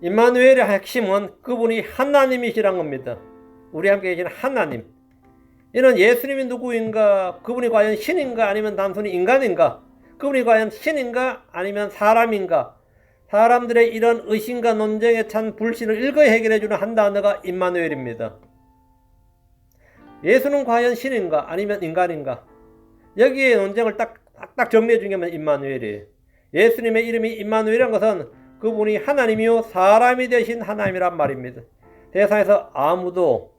임마누엘의 핵심은 그분이 하나님이시란 겁니다. 우리 함께 계신 하나님. 이는 예수님이 누구인가? 그분이 과연 신인가? 아니면 단순히 인간인가? 그분이 과연 신인가? 아니면 사람인가? 사람들의 이런 의심과 논쟁에 찬 불신을 일거에 해결해주는 한 단어가 임마누엘입니다. 예수는 과연 신인가? 아니면 인간인가? 여기에 논쟁을 딱 정리해 준 게 임마누엘이에요. 예수님의 이름이 임마누엘이란 것은 그분이 하나님이요 사람이 되신 하나님이란 말입니다. 세상에서 아무도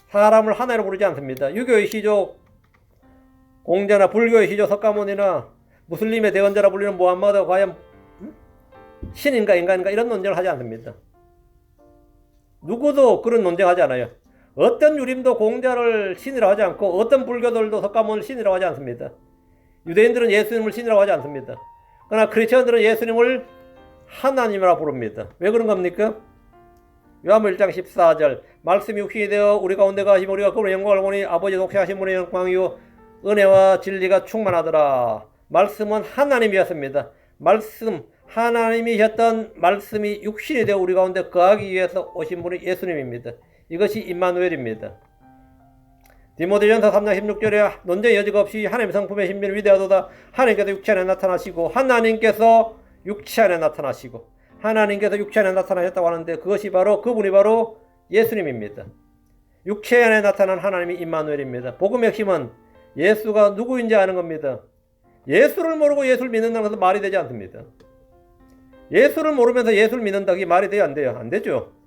사람을 하나로 부르지 않습니다. 유교의 시조 공자나 불교의 시조 석가모니나 무슬림의 대언자라 불리는 무함마드가 과연 신인가 인간인가 이런 논쟁을 하지 않습니다. 누구도 그런 논쟁하지 않아요. 어떤 유림도 공자를 신이라고 하지 않고 어떤 불교들도 석가모니를 신이라고 하지 않습니다. 유대인들은 예수님을 신이라고 하지 않습니다. 그러나 크리스천들은 예수님을 하나님이라고 부릅니다. 왜 그런 겁니까? 요한복음 1장 14절 말씀이 육신이 되어 우리 가운데 가시면 우리가 그분의 영광을 보니 아버지 독생하신 분의 영광이요 은혜와 진리가 충만하더라. 말씀은 하나님이었습니다. 말씀 하나님이셨던 말씀이 육신이 되어 우리 가운데 거하기 위해서 오신 분이 예수님입니다. 이것이 임마누엘입니다. 디모데전서 3장 16절에 논쟁의 여지가 없이 하나님의 성품의 신비는 위대하도다. 하나님께서 육체 안에 나타나시고 하나님께서 육체 안에 나타나시고 하나님께서 육체 안에 나타나셨다고 하는데 그것이 바로 그분이 바로 예수님입니다. 육체 안에 나타난 하나님이 임마누엘입니다. 복음의 핵심은 예수가 누구인지 아는 겁니다. 예수를 모르고 예수를 믿는다는 것은 말이 되지 않습니다. 예수를 모르면서 예수를 믿는다 그게 말이 돼요 안 돼요? 안 되죠.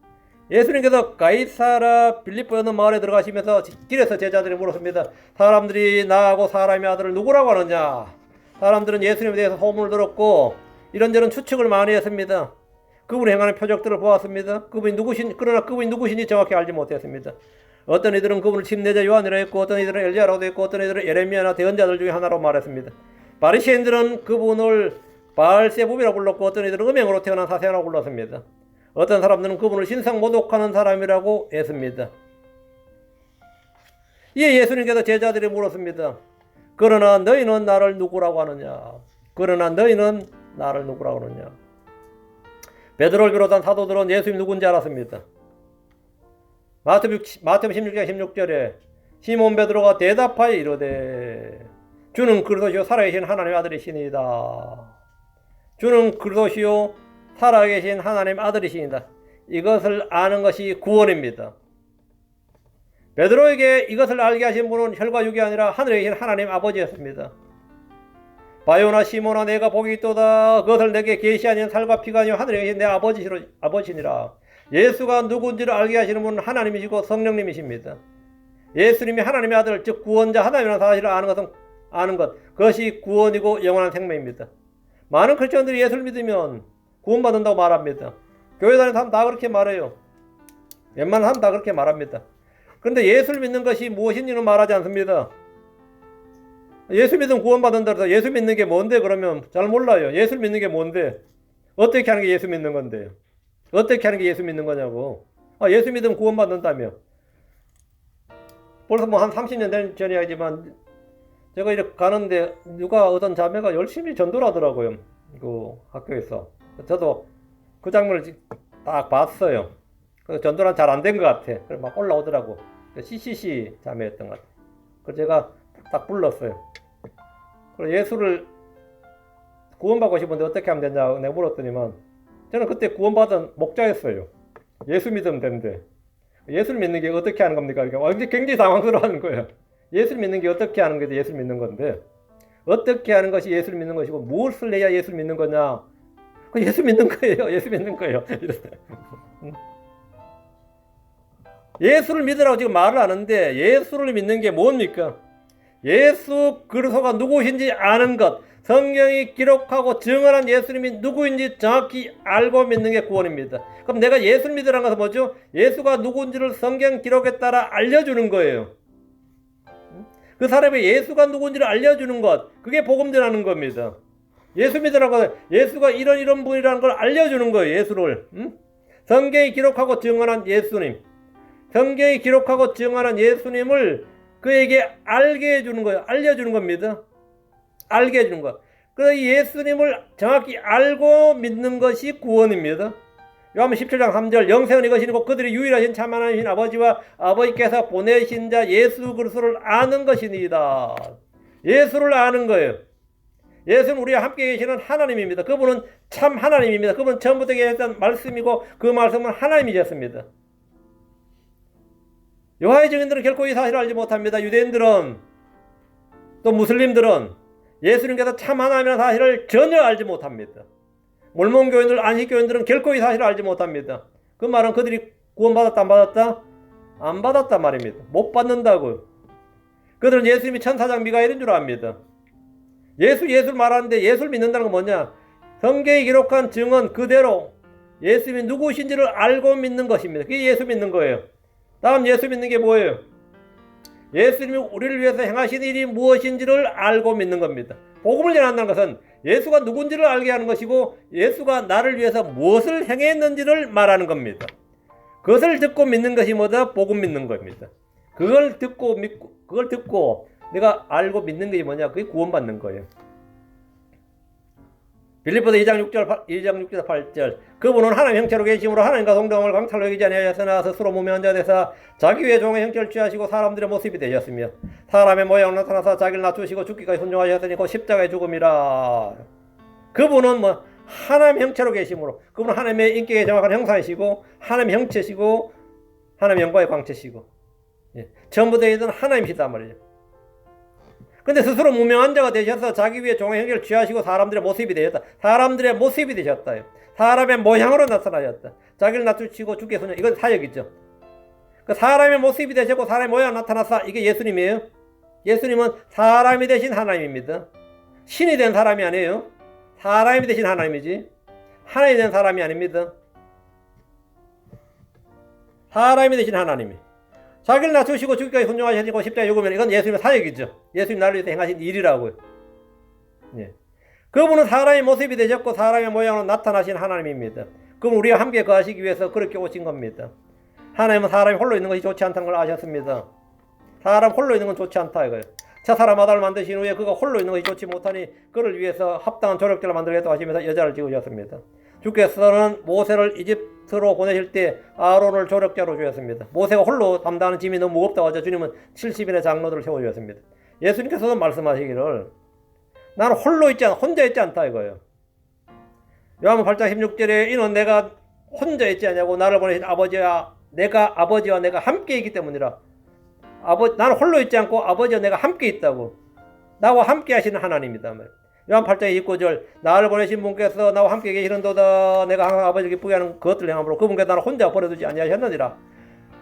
예수님께서 가이사라 빌립보였는 마을에 들어가시면서 길에서 제자들이 물었습니다. 사람들이 나하고 사람의 아들을 누구라고 하느냐? 사람들은 예수님에 대해서 소문을 들었고 이런저런 추측을 많이 했습니다. 그분이 행하는 표적들을 보았습니다. 그러나 그분이 누구신지 정확히 알지 못했습니다. 어떤 이들은 그분을 침례자 요한이라 했고 어떤 이들은 엘리야라고도 했고 어떤 이들은 예레미야나 대언자들 중에 하나로 말했습니다. 바리새인들은 그분을 바알세불이라고 불렀고 어떤 이들은 음행으로 태어난 사생아라고 불렀습니다. 어떤 사람들은 그분을 신상 모독하는 사람이라고 했습니다. 이에 예수님께서 제자들이 물었습니다. 그러나 너희는 나를 누구라고 하느냐? 그러나 너희는 나를 누구라고 하느냐? 베드로를 비롯한 사도들은 예수님이 누군지 알았습니다. 마태복음 16장 16절에 시몬 베드로가 대답하여 이르되 주는 그리스도시요 살아계신 하나님의 아들이시니이다. 주는 그리스도시요 살아계신 하나님 아들이시니다. 이것을 아는 것이 구원입니다. 베드로에게 이것을 알게 하신 분은 혈과 육이 아니라 하늘에 계신 하나님 아버지였습니다. 바요나 시몬아 내가 복이 있도다. 그것을 내게 계시하는 살과 피가 아니요 하늘에 계신 내 아버지시니라. 예수가 누군지를 알게 하시는 분은 하나님이시고 성령님이십니다. 예수님이 하나님의 아들 즉 구원자 하나님이라는 사실을 아는 것 그것이 구원이고 영원한 생명입니다. 많은 크리스천들이 예수를 믿으면 구원받는다고 말합니다. 교회 다니는 사람 다 그렇게 말해요. 웬만한 사람 다 그렇게 말합니다. 그런데 예수를 믿는 것이 무엇인지는 말하지 않습니다. 예수 믿으면 구원받는다 해서 예수 믿는 게 뭔데 그러면 잘 몰라요. 예수를 믿는 게 뭔데? 어떻게 하는 게 예수 믿는 건데요? 어떻게 하는 게 예수 믿는 거냐고. 예수 믿으면 구원받는다며. 벌써 한 30년 된 전이야지만 제가 이렇게 가는데 누가 어떤 자매가 열심히 전도를 하더라고요. 그 학교에서. 저도 그 장면을 딱 봤어요. 전도는 잘 안 된 것 같아. 그래서 막 올라오더라고. CCC 자매였던 것 같아. 그래서 제가 딱 불렀어요. 그래서 예수를 구원받고 싶은데 어떻게 하면 되냐고 내가 물었더니만 저는 그때 구원받은 목자였어요. 예수 믿으면 된대. 예수를 믿는 게 어떻게 하는 겁니까? 그러니까 굉장히 당황스러워하는 거예요. 예수를 믿는 게 어떻게 하는 게 예수를 믿는 건데 어떻게 하는 것이 예수를 믿는 것이고 무엇을 해야 예수를 믿는 거냐? 예수 믿는 거예요. 예수 믿는 거예요. 예수를 믿으라고 지금 말을 하는데 예수를 믿는 게 뭡니까? 예수 그리스도가 누구신지 아는 것, 성경이 기록하고 증언한 예수님이 누구인지 정확히 알고 믿는 게 구원입니다. 그럼 내가 예수를 믿으라는 것은 뭐죠? 예수가 누군지를 성경 기록에 따라 알려주는 거예요. 그 사람의 예수가 누군지를 알려주는 것, 그게 복음 전하는 겁니다. 예수 믿으라는 것은 예수가 이런 분이라는 걸 알려주는 거예요. 예수를. 성경이 기록하고 증언한 예수님, 성경이 기록하고 증언한 예수님을 그에게 알게 해주는 거예요. 알려주는 겁니다. 알게 해주는 거. 그 예수님을 정확히 알고 믿는 것이 구원입니다. 요한복음 17장 3절 영생은 이것이니 곧 그들이 유일하신 참 하나님이신 아버지와 아버지께서 보내신 자 예수 그리스도를 아는 것이니이다. 예수를 아는 거예요. 예수는 우리와 함께 계시는 하나님입니다. 그분은 참 하나님입니다. 그분은 처음부터 계셨던 말씀이고 그 말씀은 하나님이셨습니다. 여호와의 증인들은 결코 이 사실을 알지 못합니다. 유대인들은 또 무슬림들은 예수님께서 참 하나님이라는 사실을 전혀 알지 못합니다. 몰몬교인들, 안식교인들은 결코 이 사실을 알지 못합니다. 그 말은 그들이 구원받았다 안 받았다? 안 받았다 말입니다. 못 받는다고요. 그들은 예수님이 천사장 미가엘인 줄 압니다. 예수를 말하는데 예수를 믿는다는 건 뭐냐? 성경에 기록한 증언 그대로 예수님이 누구신지를 알고 믿는 것입니다. 그게 예수 믿는 거예요. 다음 예수 믿는 게 뭐예요? 예수님이 우리를 위해서 행하신 일이 무엇인지를 알고 믿는 겁니다. 복음을 전한다는 것은 예수가 누군지를 알게 하는 것이고 예수가 나를 위해서 무엇을 행했는지를 말하는 겁니다. 그것을 듣고 믿는 것이 뭐다? 복음 믿는 겁니다. 그걸 듣고 내가 알고 믿는 것이 뭐냐? 그게 구원받는 거예요. 빌립보서 2장 6절 8절 그분은 하나님 형체로 계심으로 하나님과 동등함을 강탈로 여기지 아니하였으나 스스로 무명한 자 되사 자기 위에 종의 형체를 취하시고 사람들의 모습이 되셨으며 사람의 모양으로 나타나서 자기를 낮추시고 죽기까지 순종하셨으니 곧 십자가의 죽음이라. 그분은 하나님 형체로 계심으로 그분은 하나님의 인격에 정확한 형상이시고 하나님의 형체시고 하나님의 영광의 광채시고 전부되어 있는 하나님이시단 말이죠. 근데 스스로 무명한 자가 되셔서 자기 위에 종의 형체를 취하시고 사람들의 모습이 되셨다. 사람들의 모습이 되셨다. 사람의 모양으로 나타나셨다. 자기를 낮추시고 죽게 손 이건 사역이죠. 그 사람의 모습이 되셨고 사람의 모양으로 나타났다. 이게 예수님이에요. 예수님은 사람이 되신 하나님입니다. 신이 된 사람이 아니에요. 사람이 되신 하나님이지. 하나님이 된 사람이 아닙니다. 사람이 되신 하나님이. 자기를 낮추시고 죽기까지 순종하시고 십자가에 죽으면 이건 예수님의 사역이죠. 예수님 나를 위해서 행하신 일이라고요. 그분은 사람의 모습이 되셨고 사람의 모양으로 나타나신 하나님입니다. 그분 우리와 함께 거하시기 위해서 그렇게 오신 겁니다. 하나님은 사람이 홀로 있는 것이 좋지 않다는 걸 아셨습니다. 사람 홀로 있는 건 좋지 않다 이거예요. 저 사람 아들을 만드신 후에 그가 홀로 있는 것이 좋지 못하니 그를 위해서 합당한 조력자를 만들겠다고 하시면서 여자를 지으셨습니다. 주께서는 모세를 이집트로 보내실 때 아론을 조력자로 주셨습니다. 모세가 홀로 담당하는 짐이 너무 무겁다고 하자 주님은 70인의 장로들을 세워주셨습니다. 예수님께서도 말씀하시기를 나는 홀로 있지 않아 혼자 있지 않다 이거예요. 요한복음 8장 16절에 이는 내가 혼자 있지 않냐고 나를 보내신 아버지와 내가 함께 있기 때문이라. 나는 홀로 있지 않고 아버지와 내가 함께 있다고. 나와 함께 하시는 하나님이다. 요한 8장 29절 나를 보내신 분께서 나와 함께 계시는도다. 내가 항상 아버지를 기쁘게 하는 그것들 행함으로 그분께서 나를 혼자 버려두지 아니하셨느니라.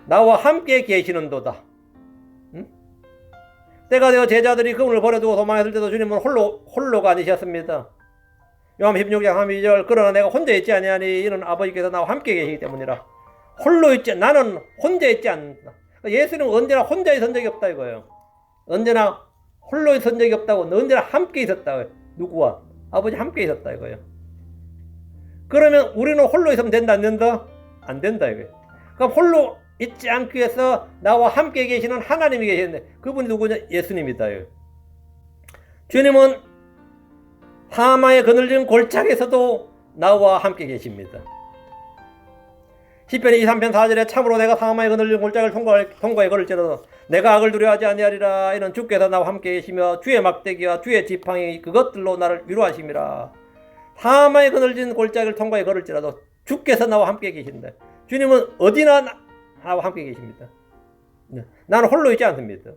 나와 함께 계시는도다. 때가 되어 제자들이 그분을 버려두고 도망했을 때도 주님은 홀로가 아니셨습니다. 요한 16장 32절 그러나 내가 혼자 있지 아니하니 이는 아버지께서 나와 함께 계시기 때문이라. 나는 혼자 있지 않는다. 예수님은 언제나 혼자 있은 적이 없다 이거예요. 언제나 홀로 있은 적이 없다고. 언제나 함께 있었다고요. 누구와? 아버지 함께 있었다 이거예요. 그러면 우리는 홀로 있으면 된다 안 된다? 안 된다 이거예요. 그럼 홀로 있지 않기 위해서 나와 함께 계시는 하나님이 계시는데 그분이 누구냐? 예수님이다. 주님은 하마의 그늘진 골짜기에서도 나와 함께 계십니다. 시편 23편 4절에 참으로 내가 사마의 그늘진 골짜기를 통과해 걸을지라도 내가 악을 두려워하지 아니하리라. 이는 주께서 나와 함께 계시며 주의 막대기와 주의 지팡이 그것들로 나를 위로하심이라. 사마의 그늘진 골짜기를 통과해 걸을지라도 주께서 나와 함께 계신다. 주님은 어디나 나와 함께 계십니다. 나는 홀로 있지 않습니다.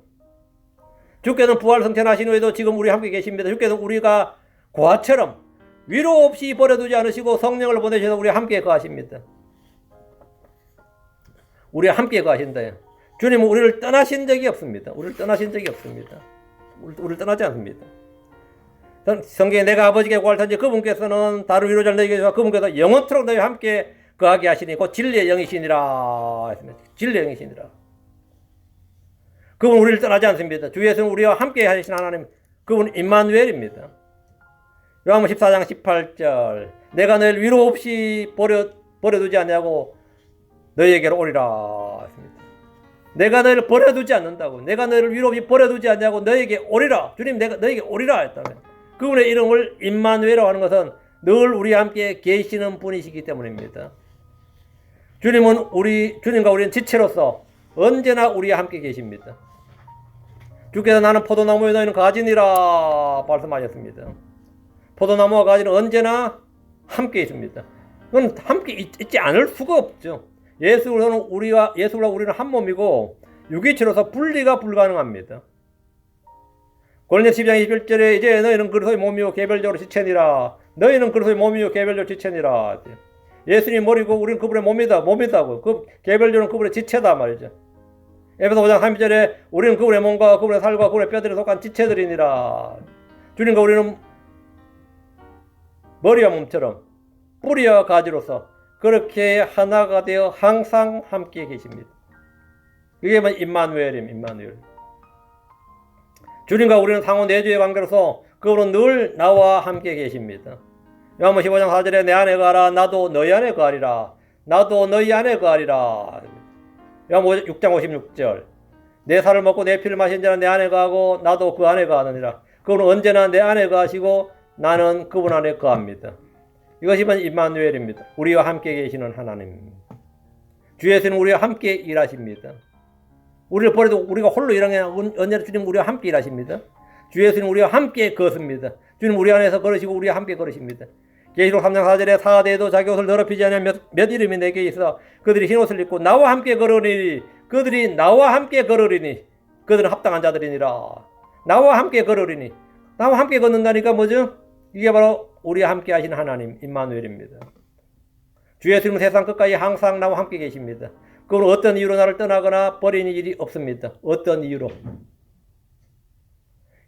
주께서는 부활 성천하신 후에도 지금 우리 함께 계십니다. 주께서는 우리가 고아처럼 위로 없이 버려두지 않으시고 성령을 보내셔서 우리와 함께 거하십니다. 우리와 함께 거하신다. 주님은 우리를 떠나신 적이 없습니다. 우리를 떠나지 않습니다. 성경에 내가 아버지께 구할 터인지 그분께서는 다른 위로자를 너희에게 주사 그분께서 영원토록 너희와 함께 거하게 하시니 곧 진리의 영이시니라. 진리의 영이시니라. 그분 우리를 떠나지 않습니다. 주 예수는 우리와 함께 하시는 하나님, 그분 임마누엘입니다. 요한복음 14장 18절 내가 너희를 위로 없이 버려두지 않냐고 너희에게로 오리라 했습니다. 내가 너희를 버려두지 않는다고. 내가 너희를 위로 없이 버려두지 않냐고 너희에게 오리라. 주님 내가 너희에게 오리라 했다면 그분의 이름을 임마누엘이라고 하는 것은 늘 우리와 함께 계시는 분이시기 때문입니다. 주님과 우리는 지체로서 언제나 우리와 함께 계십니다. 주께서 나는 포도나무에 너희는 가지니라 말씀하셨습니다. 포도나무와 가지는 언제나 함께 있습니다. 그건 함께 있지 않을 수가 없죠. 예수로는 우리는 한 몸이고 육이체로서 분리가 불가능합니다. 고린도서 12장 21절에 이제 너희는 그리스도의 몸이요 개별적으로 지체니라. 너희는 그리스도의 몸이요 개별적으로 지체니라. 예수님 머리고 우리는 그분의 몸이다고. 그 개별적으로 그분의 지체다 말이죠. 에베소 5장 32절에 우리는 그분의 몸과 그분의 살과 그분의 뼈들에 속한 지체들이니라. 주님과 우리는 머리와 몸처럼 뿌리와 가지로서 그렇게 하나가 되어 항상 함께 계십니다. 그게 임마누엘. 주님과 우리는 상호 내주의 관계로서 그분은 늘 나와 함께 계십니다. 요한복음 15장 4절에 내 안에 거하라 나도 너희 안에 거하리라. 나도 너희 안에 거하리라. 요한복음 6장 56절 내 살을 먹고 내 피를 마신 자는 내 안에 거하고 나도 그 안에 거하느니라. 그분은 언제나 내 안에 거하시고 나는 그분 안에 거합니다. 이것이 임마누엘입니다. 우리와 함께 계시는 하나님. 주 예수는 우리와 함께 일하십니다. 우리를 버려도 우리가 홀로 일하는 언제나 주님 우리와 함께 일하십니다. 주 예수는 우리와 함께 걷습니다. 주님 우리 안에서 걸으시고 우리와 함께 걸으십니다. 계시록 3장 4절에 사대도 자기 옷을 더럽히지 않으며 몇 이름이 내게 있어 그들이 흰 옷을 입고 나와 함께 걸으리니 그들이 나와 함께 걸으리니 그들은 합당한 자들이니라. 나와 함께 걸으리니 나와 함께 걷는다니까 뭐죠? 이게 바로 우리와 함께 하시는 하나님 임마누엘입니다. 주 예수님은 세상 끝까지 항상 나와 함께 계십니다. 그분은 어떤 이유로 나를 떠나거나 버리는 일이 없습니다. 어떤 이유로.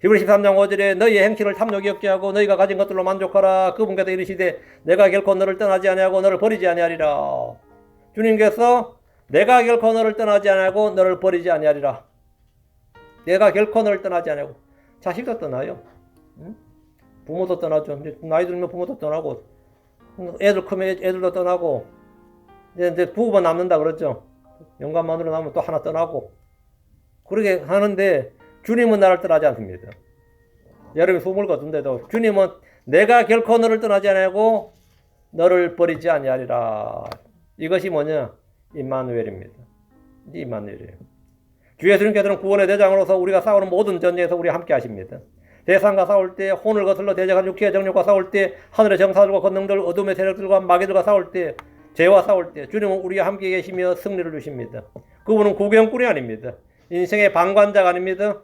히브리 13장 5절에 너희의 행실을 탐욕이 없게 하고 너희가 가진 것들로 만족하라. 그분께서 이르시되 내가 결코 너를 떠나지 아니하고 너를 버리지 아니하리라. 주님께서 내가 결코 너를 떠나지 아니하고 너를 버리지 아니하리라. 내가 결코 너를 떠나지 아니하고. 자식도 떠나요. 응? 부모도 떠나죠. 나이 들면 부모도 떠나고 애들 크면 애들도 떠나고 이제 부부만 남는다 그러죠. 영감만으로 남으면 또 하나 떠나고 그렇게 하는데 주님은 나를 떠나지 않습니다. 여러분이 숨을 거둔데도 주님은 내가 결코 너를 떠나지 아니하고 너를 버리지 아니하리라. 이것이 뭐냐? 임마누엘입니다. 임마누엘이에요. 주 예수님께서는 구원의 대장으로서 우리가 싸우는 모든 전쟁에서 우리와 함께 하십니다. 대상과 싸울 때, 혼을 거슬러 대적한 육체의 정욕과 싸울 때, 하늘의 정사들과 권능들, 어둠의 세력들과 마귀들과 싸울 때, 죄와 싸울 때 주님은 우리와 함께 계시며 승리를 주십니다. 그분은 구경꾼이 아닙니다. 인생의 방관자가 아닙니다.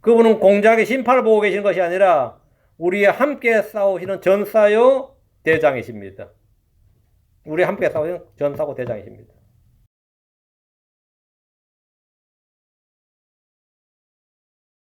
그분은 공작의 심판을 보고 계시는 것이 아니라 우리와 함께 싸우시는 전사요 대장이십니다. 우리와 함께 싸우시는 전사고 대장이십니다.